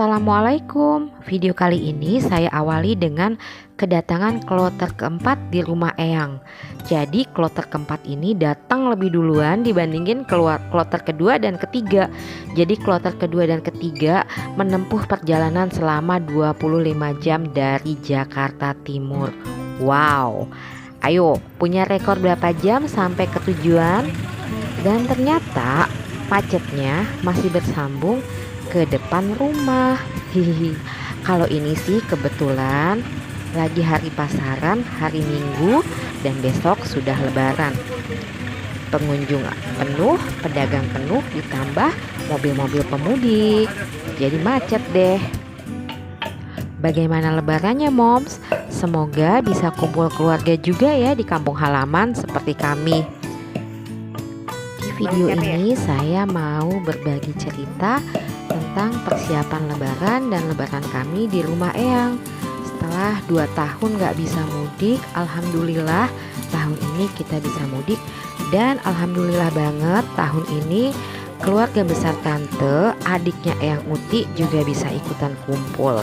Assalamualaikum. Video kali ini saya awali dengan kedatangan kloter keempat di rumah Eyang. Jadi kloter keempat ini datang lebih duluan dibandingin kloter kedua dan ketiga. Jadi kloter kedua dan ketiga menempuh perjalanan selama 25 jam dari Jakarta Timur. Wow. Ayo, punya rekor berapa jam sampai ke tujuan? Dan ternyata macetnya masih bersambung ke depan rumah. Hihihi. Kalau ini sih kebetulan lagi hari pasaran, hari Minggu, dan besok sudah Lebaran. Pengunjung penuh, pedagang penuh, ditambah mobil-mobil pemudik. Jadi macet deh. Bagaimana lebarannya, Moms? Semoga bisa kumpul keluarga juga ya di kampung halaman seperti kami. Di video ini saya mau berbagi cerita tentang persiapan lebaran dan lebaran kami di rumah Eyang. Setelah 2 tahun gak bisa mudik, alhamdulillah tahun ini kita bisa mudik. Dan alhamdulillah banget tahun ini keluarga besar tante, adiknya Eyang Uti juga bisa ikutan kumpul.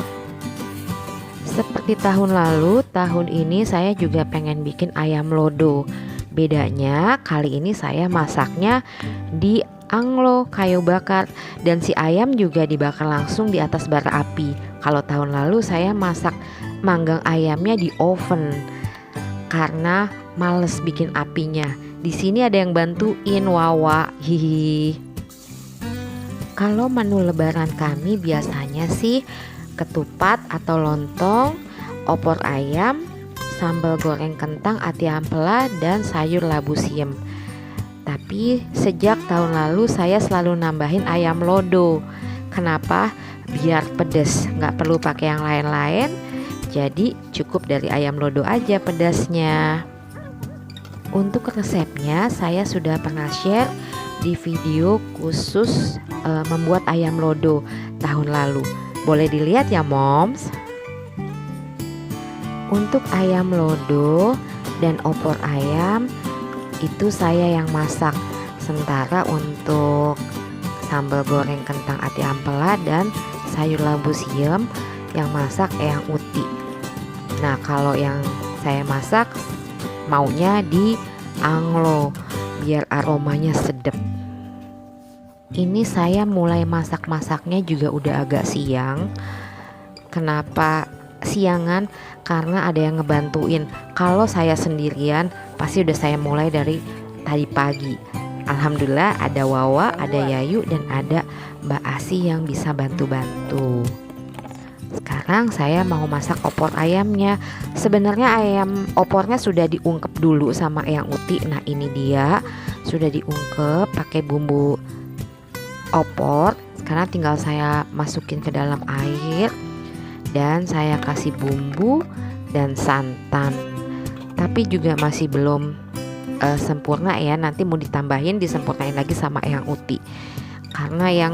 Seperti tahun lalu, tahun ini saya juga pengen bikin ayam lodo. Bedanya kali ini saya masaknya di anglo kayu bakar, dan si ayam juga dibakar langsung di atas bara api. Kalau tahun lalu saya masak manggang ayamnya di oven karena males bikin apinya. Di sini ada yang bantuin, Wawa. Hihi. Kalau menu lebaran kami biasanya sih ketupat atau lontong, opor ayam, sambal goreng kentang, ati ampela, dan sayur labu siam. Tapi sejak tahun lalu saya selalu nambahin ayam lodo. Kenapa? Biar pedes, nggak perlu pakai yang lain-lain. Jadi cukup dari ayam lodo aja pedasnya. Untuk resepnya saya sudah pernah share di video khusus membuat ayam lodo tahun lalu. Boleh dilihat ya, Moms. Untuk ayam lodo dan opor ayam itu saya yang masak. Sementara untuk sambal goreng kentang ati ampela dan sayur labu siam yang masak Eyang Uti. Nah, kalau yang saya masak maunya di anglo biar aromanya sedap. Ini saya mulai masak-masaknya juga udah agak siang. Kenapa siangan? Karena ada yang ngebantuin. Kalau saya sendirian pasti udah saya mulai dari tadi pagi. Alhamdulillah ada Wawa, ada Yayu, dan ada Mbak Asi yang bisa bantu-bantu. Sekarang saya mau masak opor ayamnya. Sebenarnya ayam opornya sudah diungkep dulu sama Eyang Uti. Nah, ini dia sudah diungkep pakai bumbu opor. Karena tinggal saya masukin ke dalam air dan saya kasih bumbu dan santan. Tapi juga masih belum sempurna ya. Nanti mau ditambahin, disempurnain lagi sama Eyang Uti. Karena yang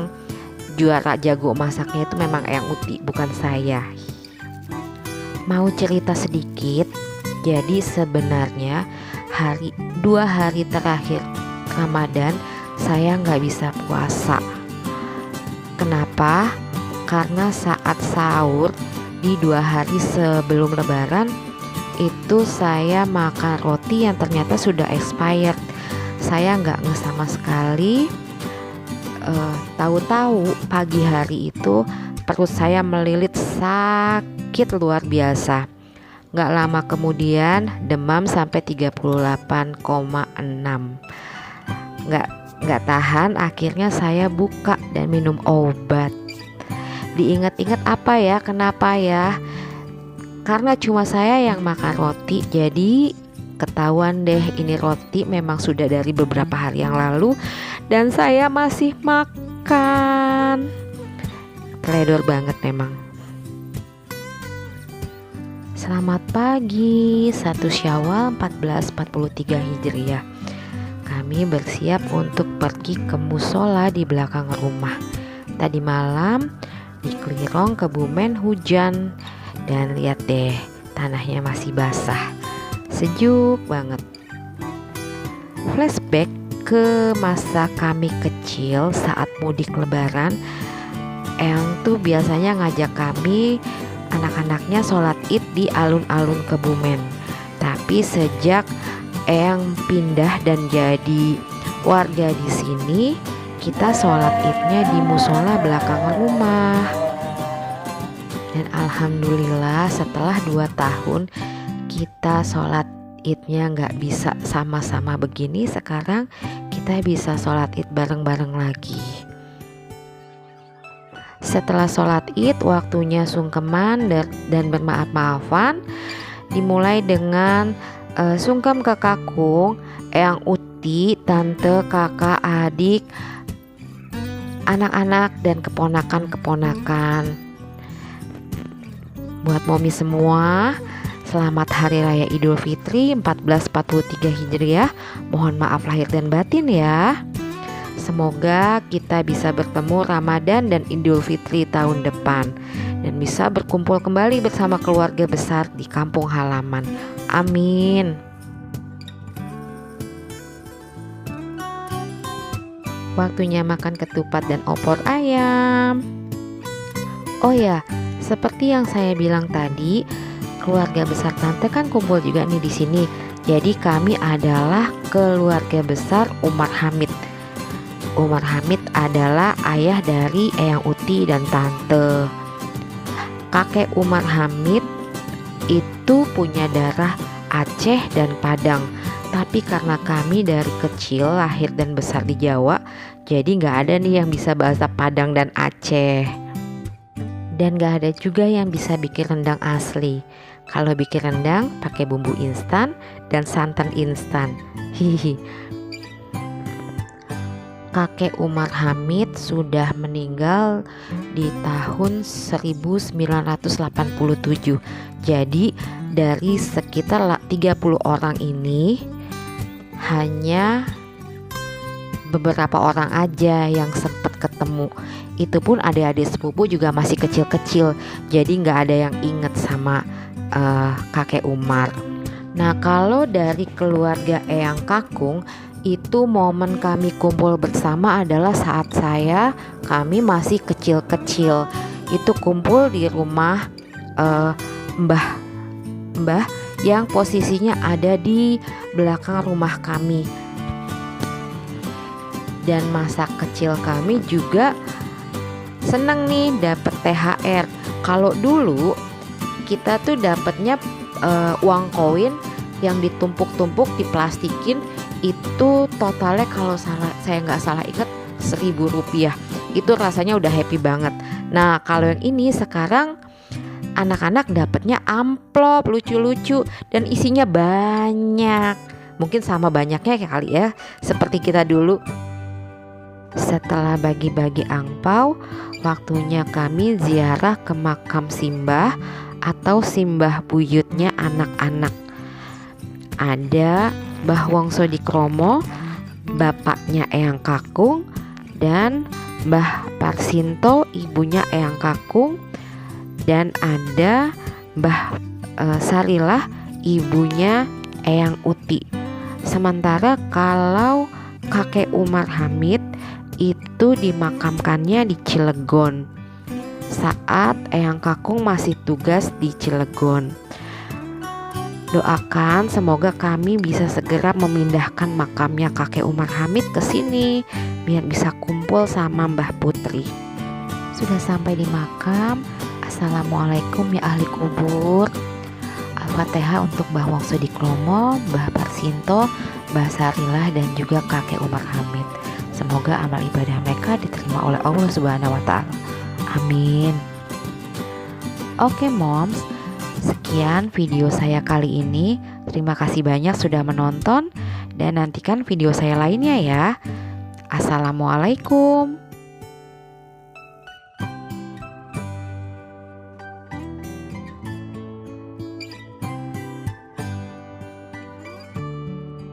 juara jago masaknya itu memang Eyang Uti, bukan saya. Mau cerita sedikit. Jadi sebenarnya 2 hari terakhir Ramadan saya nggak bisa puasa. Kenapa? Karena saat sahur di 2 hari sebelum lebaran itu saya makan roti yang ternyata sudah expired. Saya nggak nge sama sekali. Tahu-tahu pagi hari itu perut saya melilit sakit luar biasa. Nggak lama kemudian demam sampai 38,6. Nggak tahan, akhirnya saya buka dan minum obat. Diingat-ingat apa ya, kenapa ya? Karena cuma saya yang makan roti, jadi ketahuan deh ini roti memang sudah dari beberapa hari yang lalu dan saya masih makan. Teledor banget memang. Selamat pagi, 1 Syawal 1443 Hijriah. Kami bersiap untuk pergi ke musola di belakang rumah. Tadi malam di Klirong Kebumen hujan, dan lihat deh tanahnya masih basah, sejuk banget. Flashback ke masa kami kecil saat mudik lebaran. Eyang tuh biasanya ngajak kami anak-anaknya sholat id di alun-alun Kebumen. Tapi sejak Eyang pindah dan jadi warga di sini, kita sholat idnya di musola belakang rumah. Dan alhamdulillah setelah 2 tahun kita sholat idnya nggak bisa sama-sama begini, sekarang kita bisa sholat id bareng-bareng lagi. Setelah sholat id, waktunya sungkeman dan bermaaf-maafan. Dimulai dengan sungkem ke kakung, eyang uti, tante, kakak, adik, anak-anak dan keponakan-keponakan. Buat momi semua, selamat Hari Raya Idul Fitri 1443 Hijriah. Mohon maaf lahir dan batin ya. Semoga kita bisa bertemu Ramadan dan Idul Fitri tahun depan, dan bisa berkumpul kembali bersama keluarga besar di kampung halaman. Amin. Waktunya makan ketupat dan opor ayam. Oh ya, seperti yang saya bilang tadi, keluarga besar tante kan kumpul juga nih di sini. Jadi kami adalah keluarga besar Umar Hamid. Umar Hamid adalah ayah dari Eyang Uti dan tante. Kakek Umar Hamid itu punya darah Aceh dan Padang. Tapi karena kami dari kecil lahir dan besar di Jawa, jadi nggak ada nih yang bisa bahasa Padang dan Aceh. Dan gak ada juga yang bisa bikin rendang asli. Kalau bikin rendang pakai bumbu instan dan santan instan. Hihi. Kakek Umar Hamid sudah meninggal di tahun 1987. Jadi dari sekitar 30 orang ini, hanya beberapa orang aja yang sempat ketemu. Itu pun adik-adik sepupu juga masih kecil-kecil, jadi nggak ada yang inget sama kakek Umar. Nah, kalau dari keluarga Eyang Kakung, itu momen kami kumpul bersama adalah saat kami masih kecil-kecil. Itu kumpul di rumah Mbah yang posisinya ada di belakang rumah kami. Dan masa kecil kami juga seneng nih dapet THR. Kalau dulu kita tuh dapetnya uang koin yang ditumpuk-tumpuk diplastikin, itu totalnya kalau saya nggak salah ingat 1.000 rupiah. Itu rasanya udah happy banget. Nah, kalau yang ini sekarang anak-anak dapetnya amplop lucu-lucu dan isinya banyak. Mungkin sama banyaknya kali ya, seperti kita dulu. Setelah bagi-bagi angpau, waktunya kami ziarah ke makam simbah atau simbah buyutnya anak-anak. Ada Mbah Wongso Dikromo, bapaknya Eyang Kakung, dan Mbah Parsinto, ibunya Eyang Kakung, dan ada Mbah Sarilah, ibunya Eyang Uti. Sementara kalau kakek Umar Hamid itu dimakamkannya di Cilegon saat Eyang Kakung masih tugas di Cilegon. Doakan semoga kami bisa segera memindahkan makamnya kakek Umar Hamid ke sini biar bisa kumpul sama Mbah Putri. Sudah sampai di makam. Assalamualaikum ya ahli kubur. Al-Fatihah untuk Mbah Wongso Dikromo, Mbah Parsinto, Mbah Sarilah, dan juga kakek Umar Hamid. Semoga amal ibadah mereka diterima oleh Allah Subhanahu wa Ta'ala. Amin. Oke moms, sekian video saya kali ini. Terima kasih banyak sudah menonton, dan nantikan video saya lainnya ya. Assalamualaikum.